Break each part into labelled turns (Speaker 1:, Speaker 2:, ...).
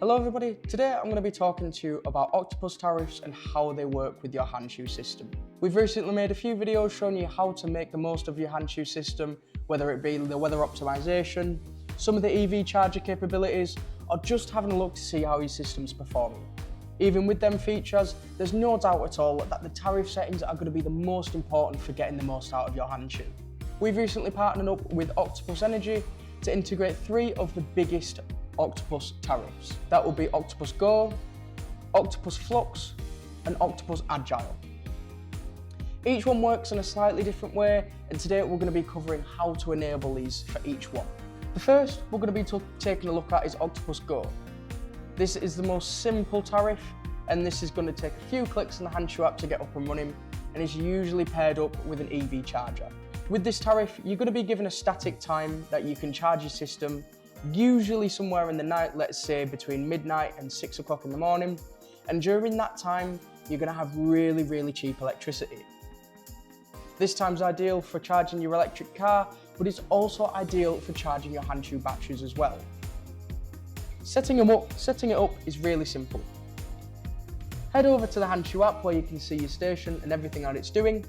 Speaker 1: Hello everybody, today I'm going to be talking to you about Octopus tariffs and how they work with your HANCHU system. We've recently made a few videos showing you how to make the most of your HANCHU system, whether it be the weather optimization, some of the EV charger capabilities, or just having a look to see how your system's performing. Even with them features, there's no doubt at all that the tariff settings are going to be the most important for getting the most out of your HANCHU. We've recently partnered up with Octopus Energy to integrate 3 of the biggest Octopus tariffs. That will be Octopus Go, Octopus Flux, and Octopus Agile. Each one works in a slightly different way, and today we're going to be covering how to enable these for each one. The first we're going to be taking a look at is Octopus Go. This is the most simple tariff, and this is going to take a few clicks on the HANCHU app to get up and running, and is usually paired up with an EV charger. With this tariff, you're going to be given a static time that you can charge your system, usually somewhere in the night, let's say between midnight and 6 o'clock in the morning. And during that time, you're going to have really cheap electricity. This time's ideal for charging your electric car, but it's also ideal for charging your HANCHU batteries as well. Setting it up is really simple. Head over to the HANCHU app where you can see your station and everything that it's doing.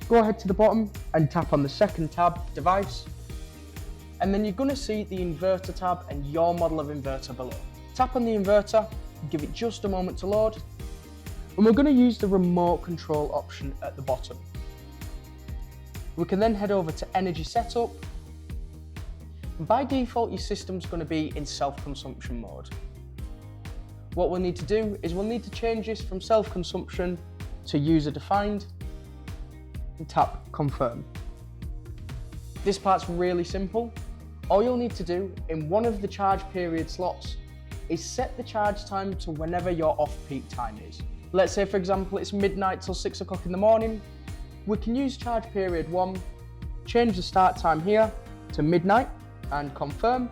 Speaker 1: Go ahead to the bottom and tap on the second tab, device. And then you're going to see the inverter tab and your model of inverter below. Tap on the inverter, give it just a moment to load, and we're going to use the remote control option at the bottom. We can then head over to energy setup. By default, your system's going to be in self-consumption mode. What we'll need to do is we'll need to change this from self-consumption to user-defined and tap confirm. This part's really simple. All you'll need to do in one of the charge period slots is set the charge time to whenever your off-peak time is. Let's say, for example, it's midnight till 6 o'clock in the morning. We can use charge period 1, change the start time here to midnight and confirm.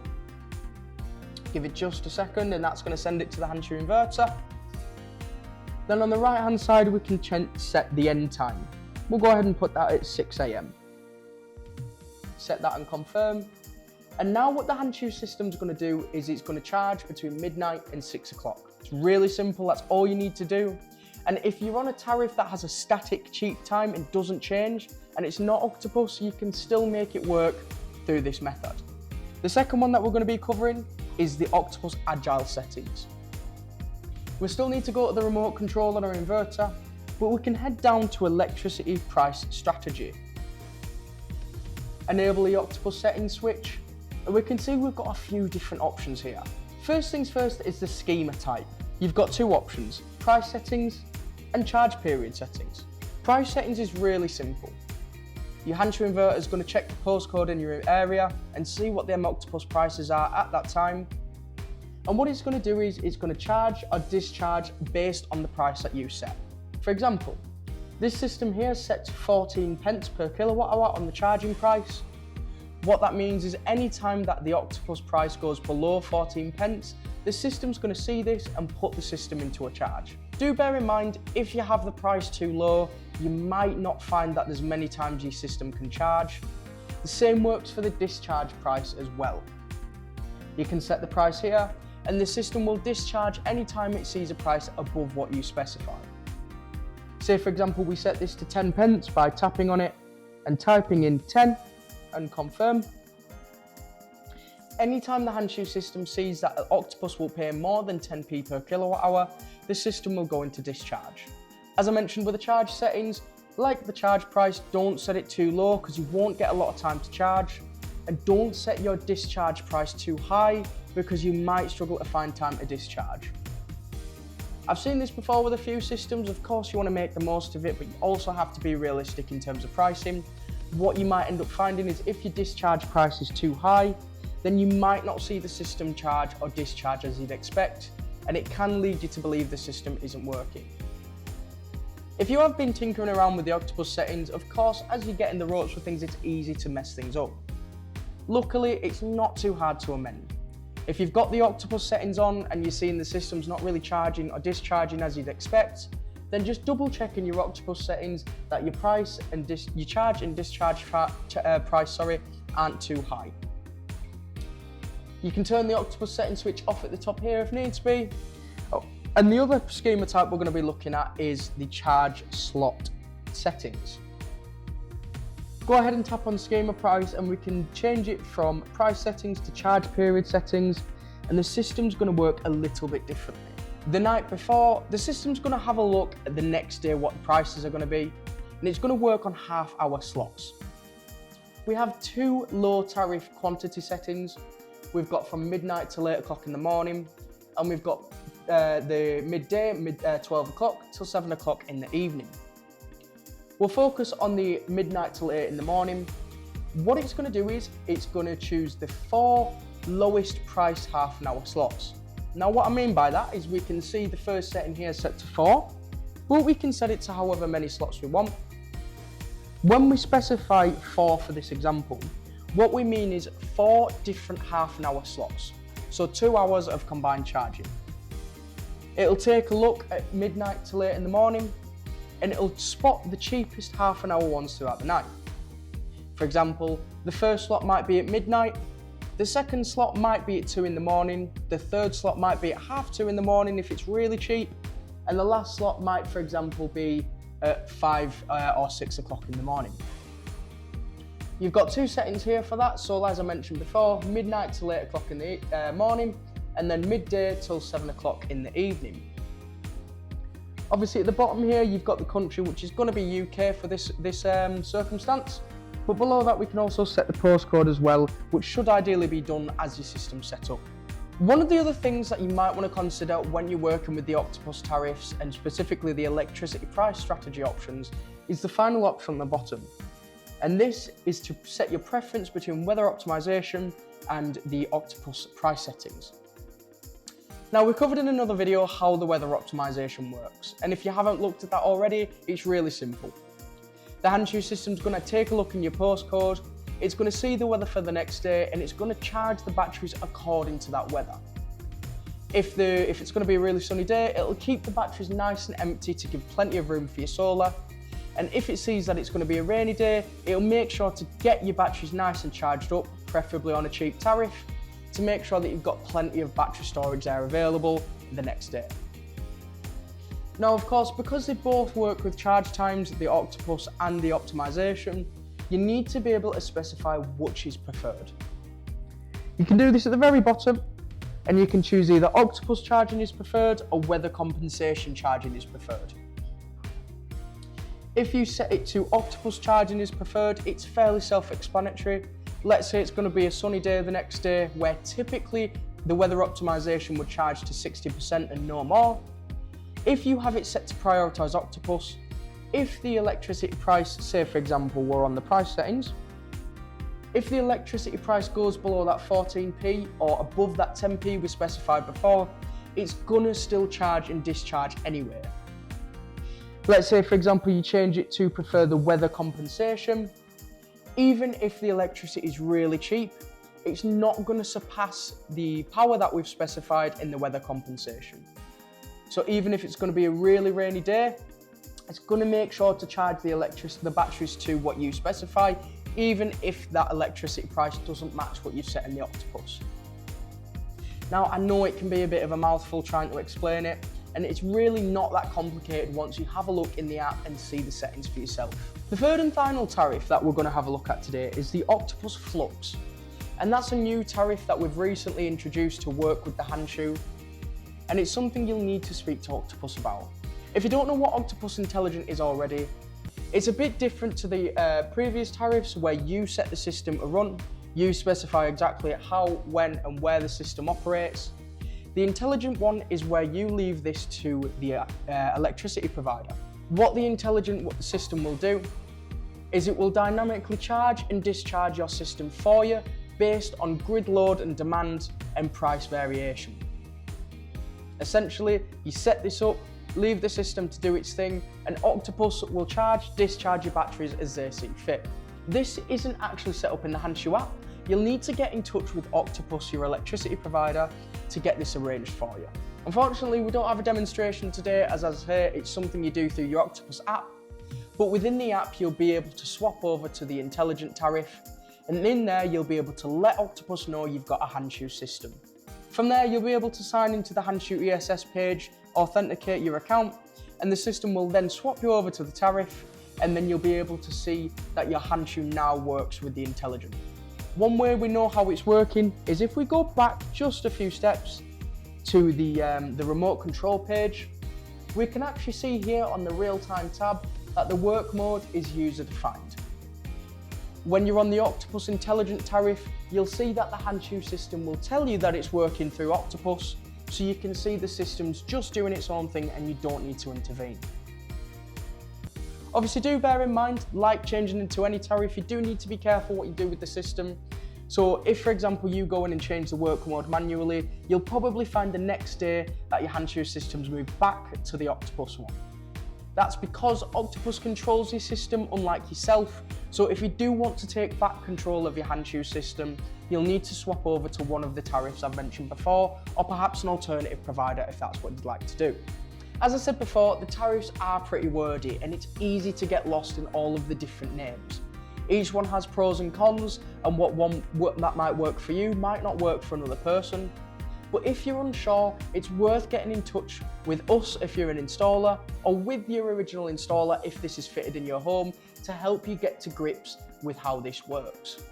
Speaker 1: Give it just a second and that's going to send it to the HANCHU inverter. Then on the right hand side we can set the end time. We'll go ahead and put that at 6 AM. Set that and confirm. And now what the HANCHU system's going to do is it's going to charge between midnight and 6 o'clock. It's really simple, that's all you need to do. And if you're on a tariff that has a static cheap time and doesn't change, and it's not Octopus, you can still make it work through this method. The second one that we're going to be covering is the Octopus Agile settings. We still need to go to the remote control on our inverter, but we can head down to electricity price strategy. Enable the Octopus settings switch, and we can see we've got a few different options here. First things first is the schema type. You've got 2 options, price settings and charge period settings. Price settings is really simple. Your HANCHU inverter is going to check the postcode in your area and see what them Octopus prices are at that time. And what it's going to do is it's going to charge or discharge based on the price that you set. For example, this system here sets 14 pence per kilowatt hour on the charging price. What that means is any time that the Octopus price goes below 14 pence, the system's going to see this and put the system into a charge. Do bear in mind, if you have the price too low, you might not find that there's many times your system can charge. The same works for the discharge price as well. You can set the price here, and the system will discharge anytime it sees a price above what you specify. Say for example, we set this to 10 pence by tapping on it and typing in 10 and confirm. Anytime the HANCHU system sees that Octopus will pay more than 10p per kilowatt hour, the system will go into discharge. As I mentioned with the charge settings, like the charge price, don't set it too low because you won't get a lot of time to charge, and don't set your discharge price too high because you might struggle to find time to discharge. I've seen this before with a few systems. Of course you want to make the most of it, but you also have to be realistic in terms of pricing. What you might end up finding is if your discharge price is too high, then you might not see the system charge or discharge as you'd expect, and it can lead you to believe the system isn't working. If you have been tinkering around with the Octopus settings, of course, as you get in the ropes with things, it's easy to mess things up. Luckily, it's not too hard to amend. If you've got the Octopus settings on and you're seeing the system's not really charging or discharging as you'd expect, then just double check in your Octopus settings that your price and your charge and discharge price aren't too high. You can turn the Octopus setting switch off at the top here if needs be. Oh, and the other schema type we're going to be looking at is the charge slot settings. Go ahead and tap on schema price and we can change it from price settings to charge period settings, and the system's going to work a little bit differently. The night before, the system's going to have a look at the next day what the prices are going to be, and it's going to work on half-hour slots. We have two low tariff quantity settings. We've got from midnight till 8 o'clock in the morning, and we've got the midday, 12 o'clock till 7 o'clock in the evening. We'll focus on the midnight till 8 in the morning. What it's going to do is it's going to choose the 4 lowest priced half-an-hour slots. Now what I mean by that is we can see the first setting here set to 4, but we can set it to however many slots we want. When we specify 4 for this example, what we mean is 4 different half-an-hour slots, so 2 hours of combined charging. It'll take a look at midnight till 8 in the morning, and it'll spot the cheapest half-an-hour ones throughout the night. For example, the first slot might be at midnight, the second slot might be at 2 in the morning, the third slot might be at 2:30 in the morning if it's really cheap, and the last slot might, for example, be at 5 or 6 o'clock in the morning. You've got 2 settings here for that, so as I mentioned before, midnight till 8 o'clock in the morning, and then midday till 7 o'clock in the evening. Obviously at the bottom here, you've got the country, which is going to be UK for this circumstance. But below that, we can also set the postcode as well, which should ideally be done as your system's set up. One of the other things that you might want to consider when you're working with the Octopus tariffs, and specifically the electricity price strategy options, is the final option on the bottom. And this is to set your preference between weather optimization and the Octopus price settings. Now, we covered in another video how the weather optimization works, and if you haven't looked at that already, it's really simple. The HANCHU system's going to take a look in your postcode, it's going to see the weather for the next day, and it's going to charge the batteries according to that weather. If it's going to be a really sunny day, it'll keep the batteries nice and empty to give plenty of room for your solar. And if it sees that it's going to be a rainy day, it'll make sure to get your batteries nice and charged up, preferably on a cheap tariff, to make sure that you've got plenty of battery storage there available the next day. Now, of course, because they both work with charge times, the Octopus and the optimization, you need to be able to specify which is preferred. You can do this at the very bottom, and you can choose either Octopus charging is preferred or weather compensation charging is preferred. If you set it to Octopus charging is preferred, it's fairly self-explanatory. Let's say it's going to be a sunny day the next day, where typically the weather optimization would charge to 60% and no more. If you have it set to prioritize Octopus, if the electricity price, say for example, we're on the price settings, if the electricity price goes below that 14p or above that 10p we specified before, it's gonna still charge and discharge anyway. Let's say for example you change it to prefer the weather compensation, even if the electricity is really cheap, it's not gonna surpass the power that we've specified in the weather compensation. So even if it's going to be a really rainy day, it's going to make sure to charge the batteries to what you specify, even if that electricity price doesn't match what you've set in the Octopus. Now, I know it can be a bit of a mouthful trying to explain it, and it's really not that complicated once you have a look in the app and see the settings for yourself. The third and final tariff that we're going to have a look at today is the Octopus Flux. And that's a new tariff that we've recently introduced to work with the HANCHU, and it's something you'll need to speak to Octopus about. If you don't know what Octopus Intelligent is already, it's a bit different to the previous tariffs where you set the system to run, you specify exactly how, when and where the system operates. The Intelligent one is where you leave this to the electricity provider. What the Intelligent system will do is it will dynamically charge and discharge your system for you based on grid load and demand and price variation. Essentially, you set this up, leave the system to do its thing, and Octopus will charge, discharge your batteries as they see fit. This isn't actually set up in the HANCHU app. You'll need to get in touch with Octopus, your electricity provider, to get this arranged for you. Unfortunately, we don't have a demonstration today, as I say, it's something you do through your Octopus app. But within the app, you'll be able to swap over to the Intelligent tariff, and in there you'll be able to let Octopus know you've got a HANCHU system. From there you'll be able to sign into the HANCHU ESS page, authenticate your account, and the system will then swap you over to the Tariff, and then you'll be able to see that your HANCHU now works with the Intelligent. One way we know how it's working is if we go back just a few steps to the remote control page, we can actually see here on the real-time tab that the work mode is user-defined. When you're on the Octopus Intelligent tariff, you'll see that the HANCHU system will tell you that it's working through Octopus, so you can see the system's just doing its own thing and you don't need to intervene. Obviously, do bear in mind, like changing into any tariff, you do need to be careful what you do with the system. So if, for example, you go in and change the work mode manually, you'll probably find the next day that your HANCHU system's moved back to the Octopus one. That's because Octopus controls your system unlike yourself, so if you do want to take back control of your HANCHU system, you'll need to swap over to one of the tariffs I've mentioned before, or perhaps an alternative provider if that's what you'd like to do. As I said before, the tariffs are pretty wordy and it's easy to get lost in all of the different names. Each one has pros and cons, and what that might work for you might not work for another person. But if you're unsure, it's worth getting in touch with us if you're an installer, or with your original installer if this is fitted in your home, to help you get to grips with how this works.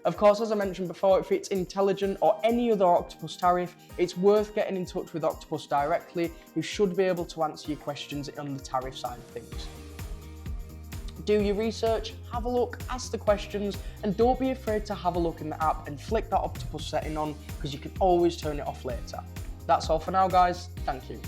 Speaker 1: Of course, as I mentioned before, if it's Intelligent or any other Octopus tariff, it's worth getting in touch with Octopus directly, who should be able to answer your questions on the tariff side of things. Do your research, have a look, ask the questions, and don't be afraid to have a look in the app and flick that Octopus setting on, because you can always turn it off later. That's all for now, guys. Thank you.